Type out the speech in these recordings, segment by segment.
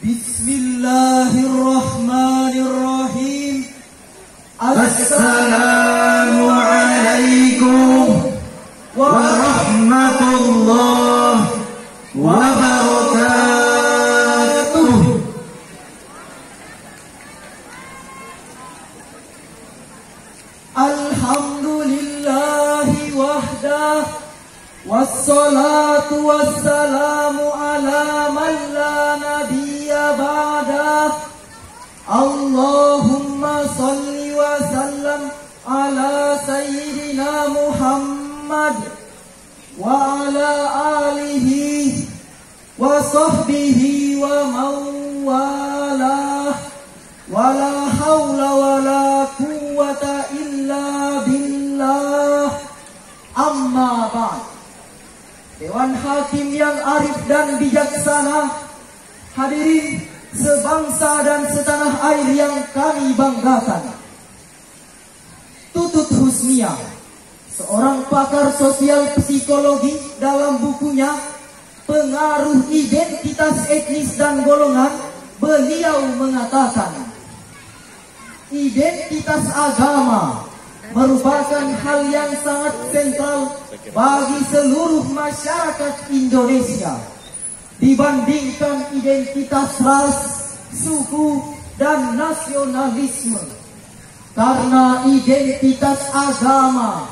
Bismillahirrahmanirrahim. Assalamualaikum warahmatullahi wabarakatuh. Alhamdulillahi wahdah, wassalatu wassalamu ala man la nabiyya ba'dah. Allahumma salli wa sallam ala sayyidina Muhammad wa ala alihi wa sahbihi wa mawalah. Wala hawla wala quwwata illa billah. Amma ba'd. Dewan Hakim yang arif dan bijaksana, hadirin sebangsa dan setanah air yang kami banggakan. Tutut Husnia, seorang pakar sosial psikologi, dalam bukunya Pengaruh Identitas Etnis dan Golongan, beliau mengatakan, identitas agama merupakan hal yang sangat sentral bagi seluruh masyarakat Indonesia dibandingkan identitas ras, suku, dan nasionalisme. Karena identitas agama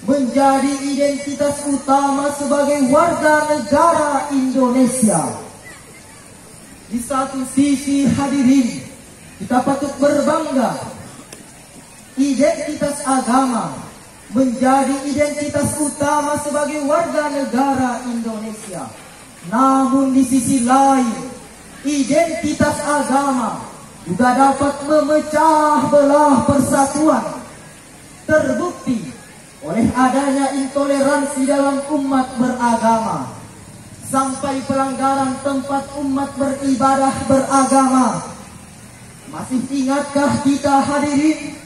menjadi identitas utama sebagai warga negara Indonesia. Di satu sisi, hadirin, kita patut berbangga identitas agama menjadi identitas utama sebagai warga negara Indonesia. Namun di sisi lain, identitas agama juga dapat memecah belah persatuan. Terbukti oleh adanya intoleransi dalam umat beragama, sampai pelanggaran tempat umat beribadah beragama. Masih ingatkah kita, hadirin,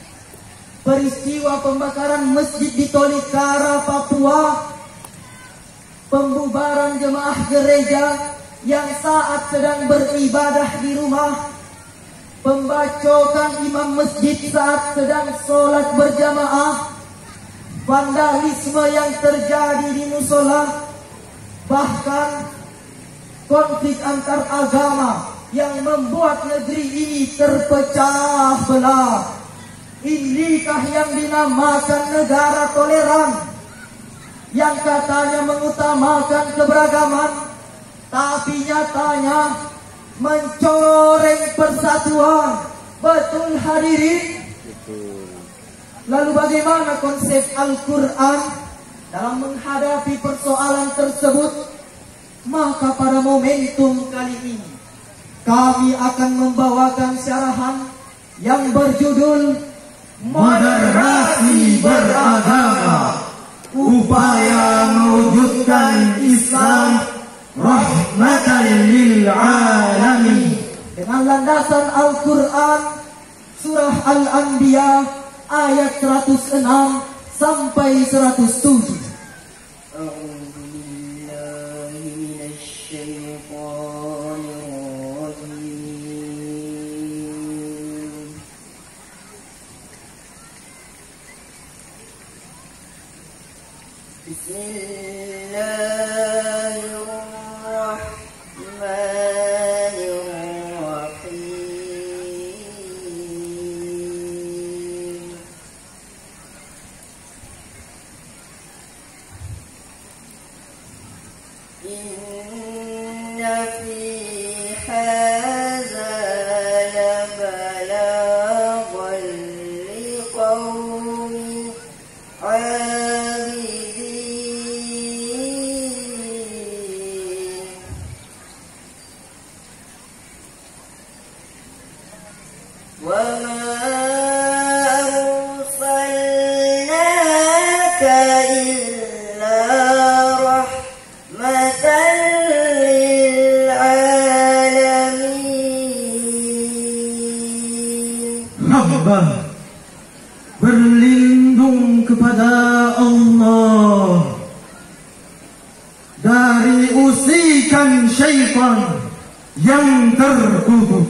peristiwa pembakaran masjid di Tolikara, Papua, pembubaran jemaah gereja yang saat sedang beribadah di rumah, pembacokan imam masjid saat sedang sholat berjamaah, vandalisme yang terjadi di musola, bahkan konflik antar agama yang membuat negeri ini terpecah belah. Inikah yang dinamakan negara toleran, yang katanya mengutamakan keberagaman, tapi nyatanya mencoreng persatuan. Betul, hadirin? Betul. Lalu bagaimana konsep Al-Quran dalam menghadapi persoalan tersebut? Maka pada momentum kali ini kami akan membawakan syarahan yang berjudul Moderasi Beragama, Upaya Mewujudkan Islam Rahmatan Lil Alamin, dengan landasan Al-Quran Surah Al-Anbiya ayat 106 sampai 107. Hamba berlindung kepada Allah dari usikan syaitan yang tertutup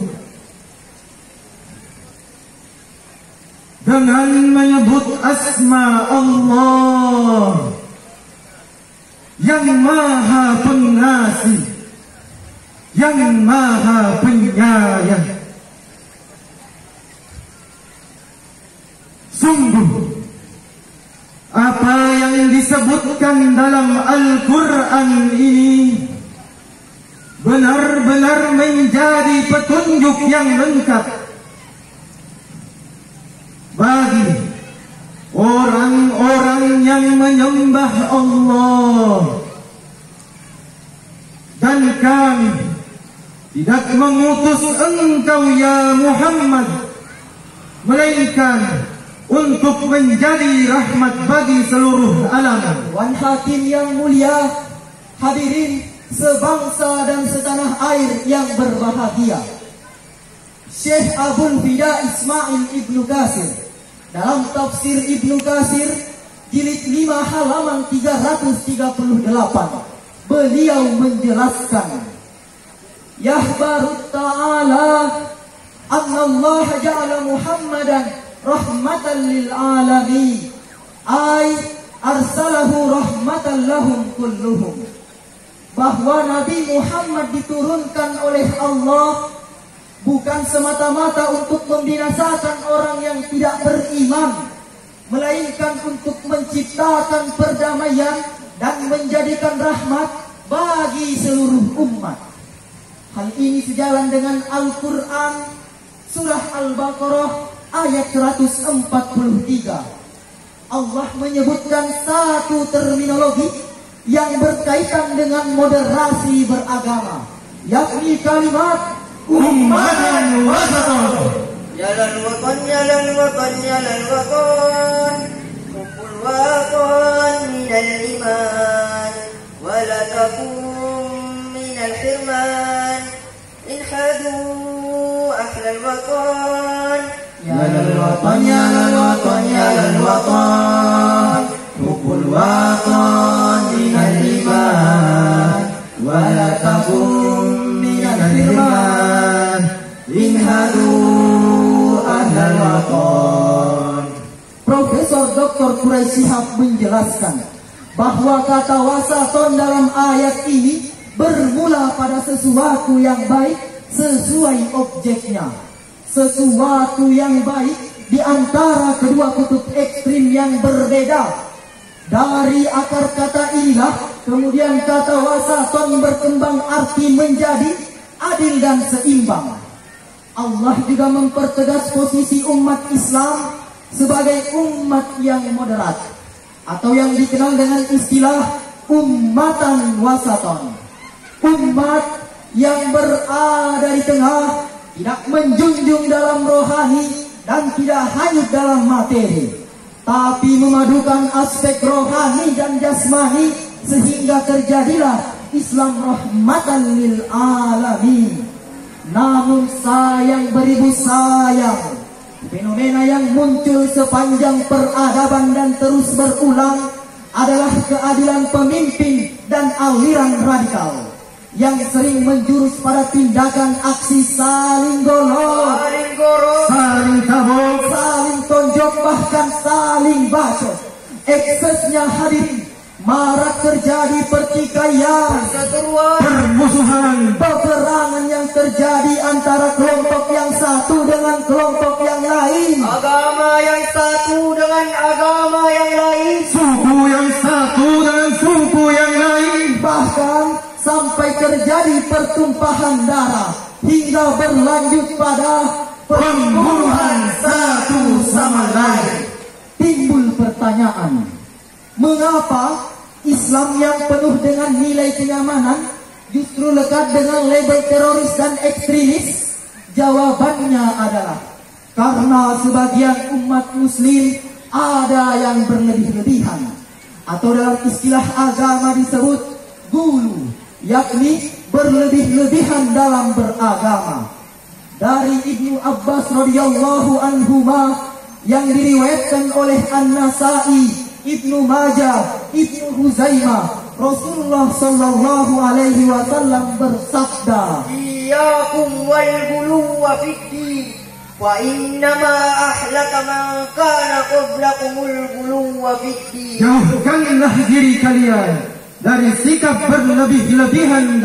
dengan menyebut asma Allah yang Maha Pengasih, yang Maha Penyayang. Sungguh apa yang disebutkan dalam Al-Quran ini benar-benar menjadi petunjuk yang lengkap bagi orang-orang yang menyembah Allah. Dan kami tidak mengutus engkau ya Muhammad melainkan untuk menjadi rahmat bagi seluruh alam. Wan Hakim yang mulia, hadirin sebangsa dan setanah air yang berbahagia, Syekh Abul Fida Ismail Ibnu Katsir dalam tafsir Ibnu Katsir jilid 5 halaman 338 beliau menjelaskan, Yahbarut ta'ala anna Allah ja'ala Muhammadan rahmatan lil alamin ay arsalahu rahmatan lahum kulluhum, bahwa Nabi Muhammad diturunkan oleh Allah bukan semata-mata untuk membinasakan orang yang tidak beriman, melainkan untuk menciptakan perdamaian dan menjadikan rahmat bagi seluruh umat. Hal ini sejalan dengan Al-Quran surah Al-Baqarah ayat 143. Allah menyebutkan satu terminologi yang berkaitan dengan moderasi beragama, yakni kalimat ummatan wasatan. Jalan watan, jalan watan, jalan watan, hubbul watan minal iman, wala takum minal firman, inhadu ahlal watan. Jalan watan, jalan watan, jalan watan, hubbul watan minal iman, wala takum minal firman, inhadu ahlal watan. Profesor Dr. Quraisy Shihab menjelaskan bahwa kata wasaton dalam ayat ini bermula pada sesuatu yang baik sesuai objeknya, sesuatu yang baik di antara kedua kutub ekstrim yang berbeda. Dari akar kata inilah kemudian kata wasaton berkembang arti menjadi adil dan seimbang. Allah juga mempertegas posisi umat Islam sebagai umat yang moderat, atau yang dikenal dengan istilah ummatan wasaton, umat yang berada di tengah, tidak menjunjung dalam rohani dan tidak hanyut dalam materi, tapi memadukan aspek rohani dan jasmani sehingga terjadilah Islam rahmatan lil alamin. Namun sayang beribu sayang, fenomena yang muncul sepanjang peradaban dan terus berulang adalah keadilan pemimpin dan aliran radikal yang sering menjurus pada tindakan aksi saling golok, saling tabok, saling tonjok, bahkan saling bacok. Eksesnya hadirin marak terjadi pertikaian, permusuhan, peperangan yang terjadi antara kelompok yang satu dengan kelompok yang lain, Agama yang satu dengan agama yang lain, suku yang satu dengan suku yang lain, bahkan sampai terjadi pertumpahan darah hingga berlanjut pada pembunuhan satu sama lain. Timbul pertanyaan, mengapa Islam yang penuh dengan nilai kenyamanan justru lekat dengan label teroris dan ekstremis? Jawabannya adalah karena sebagian umat muslim ada yang berlebih-lebihan, atau dalam istilah agama disebut gulu, yakni berlebih-lebihan dalam beragama. Dari Ibnu Abbas radhiyallahu anhuma yang diriwayatkan oleh An-Nasa'i, Ibnu Majah, Ibnu Huzaimah, Rasulullah sallallahu alaihi wasallam bersabda, Iyyakum wal ghuluwa fid-din, wa innama ahlaka man kana qablakumul ghuluwa fid-din. Jauhkanlah diri kalian dari sikap berlebih-lebihan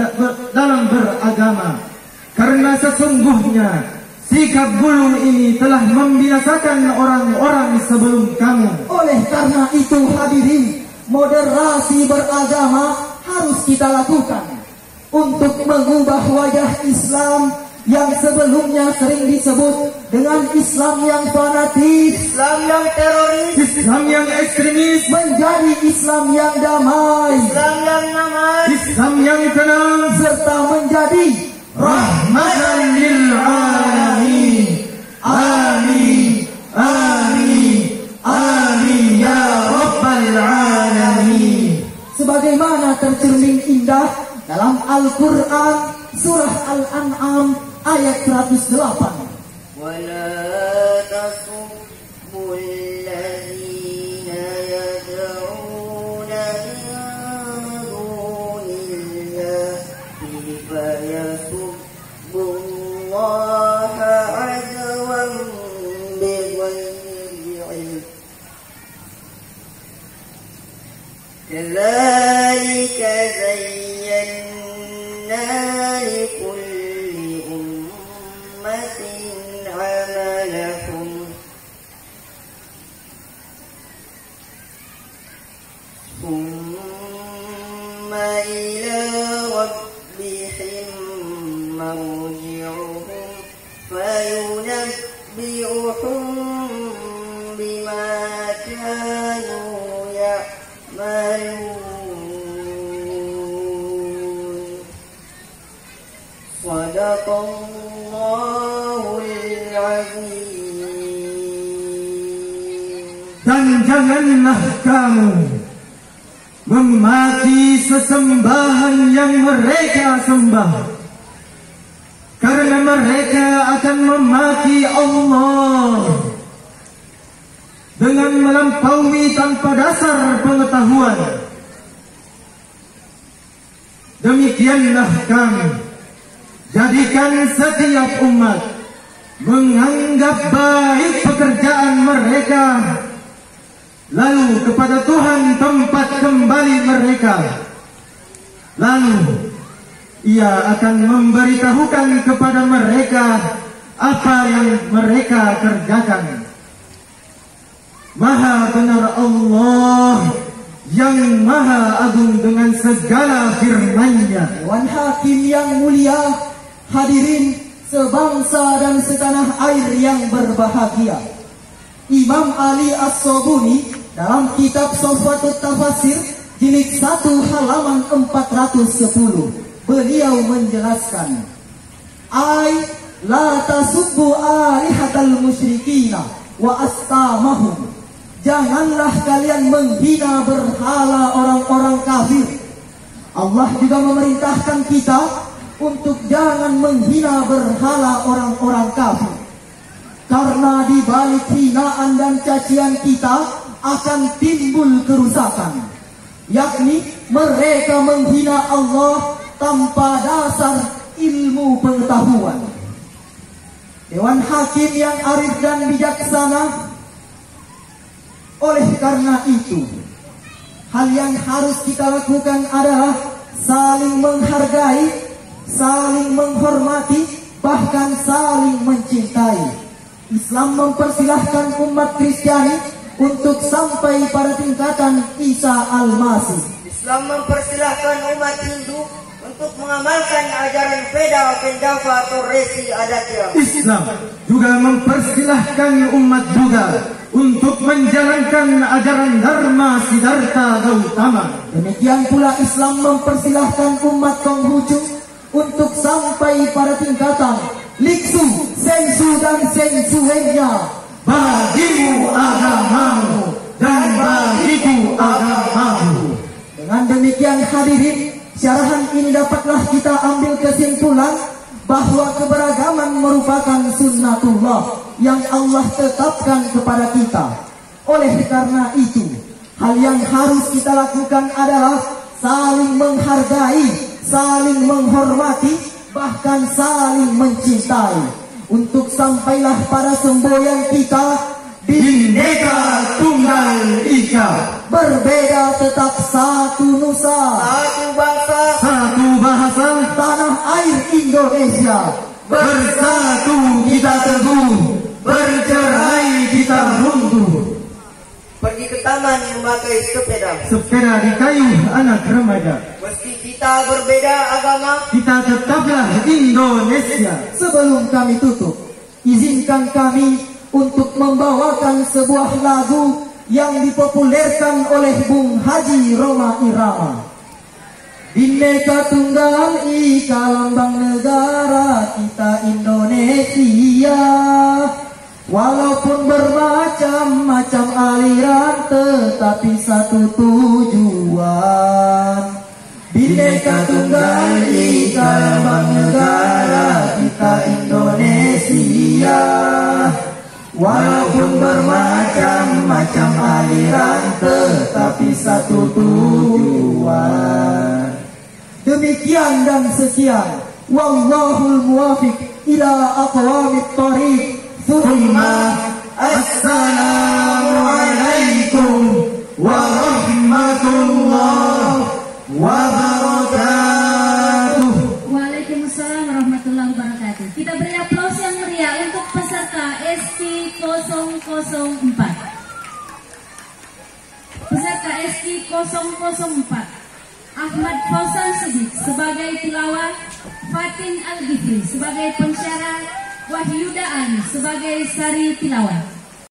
dalam beragama, karena sesungguhnya sikap gulu ini telah membinasakan orang-orang sebelum kamu. Oleh karena itu hadirin, moderasi beragama harus kita lakukan untuk mengubah wajah Islam yang sebelumnya sering disebut dengan Islam yang fanatis, Islam yang teroris, Islam yang ekstremis, menjadi Islam yang damai, Islam yang aman, Islam yang tenang, serta menjadi rahmatan lil alamin. Amin, amin, amin ya rabbal alamin. sebagaimana tercermin indah dalam Al-Quran surah Al-An'am ayat 108. ولا تصبوا الذين يدعون من دون الله فيسبوا الله عدوا بغير علم كذلك زينا لكل أمة عملهم ثم إلى ربهم مرجعهم فينبئهم بما كانوا يعملون صدق الله العظيم. Dan janganlah kamu memaki sesembahan yang mereka sembah, karena mereka akan memaki Allah dengan melampaui tanpa dasar pengetahuan. Demikianlah kami jadikan setiap umat menganggap baik pekerjaan mereka, lalu kepada Tuhan tempat kembali mereka. Lalu Ia akan memberitahukan kepada mereka apa yang mereka kerjakan. Maha benar Allah yang maha agung dengan segala firman-Nya. Dewan Hakim yang mulia, hadirin sebangsa dan setanah air yang berbahagia, Imam Ali As-Sobuni dalam kitab Sofatut Tafasir jilid 1 halaman 410 beliau menjelaskan, Ai la tasubbu alihatal musyrikina wa astamahum, janganlah kalian menghina berhala orang-orang kafir. Allah juga memerintahkan kita untuk jangan menghina berhala orang-orang kafir, karena di balik hinaan dan cacian kita akan timbul kerusakan, yakni mereka menghina Allah tanpa dasar ilmu pengetahuan. Dewan Hakim yang arif dan bijaksana, oleh karena itu hal yang harus kita lakukan adalah saling menghargai, saling menghormati, bahkan saling mencintai. Islam mempersilahkan umat Kristiani untuk sampai pada tingkatan Isa Al-Masih. Islam mempersilahkan umat Hindu untuk mengamalkan ajaran Veda, Pendava atau resi adatnya. Islam juga mempersilahkan umat Buddha untuk menjalankan ajaran Dharma Siddhartha Gautama. Demikian pula Islam mempersilahkan umat Konghucu untuk sampai pada tingkatan Liksu, Sensu dan Sensuennya. Bagimu agamamu dan bagiku agamamu. Dengan demikian hadirin, syarahan ini dapatlah kita ambil kesimpulan bahwa keberagaman merupakan sunnatullah yang Allah tetapkan kepada kita. Oleh karena itu, hal yang harus kita lakukan adalah saling menghargai, saling menghormati, bahkan saling mencintai. Untuk sampailah pada semboyan kita, Bhinneka Tunggal Ika, berbeda tetap satu nusa, satu bangsa, satu bahasa, tanah air Indonesia. bersatu kita teguh, bercerai kita runtuh. pergi ke taman memakai sepeda. Sepeda di kayu anak remaja, Meski kita berbeda agama, kita tetaplah Indonesia. Sebelum kami tutup, izinkan kami untuk membawakan sebuah lagu yang dipopulerkan oleh Bung Haji Roma Irama. Bhinneka Tunggal Ika, lambang negara kita Indonesia. Walaupun bermacam-macam aliran, tetapi satu tujuan. Bhinneka Tunggal Ika, lambang negara kita Indonesia. Walaupun bermacam-macam aliran, tetapi satu tujuan. Demikian dan sekian. Wallahul muwafiq ila aqwamit thoriq. Thumma Assalamualaikum warahmatullahi wabarakatuh. Waalaikumsalam warahmatullahi wabarakatuh. Kita beri aplaus yang meriah untuk peserta ST004. Peserta ST004, Ahmad Fauzan Siddiq sebagai tilawah, Fatin Al-Ghifri sebagai pensyarah, Wahyu Daan sebagai sari tilawah.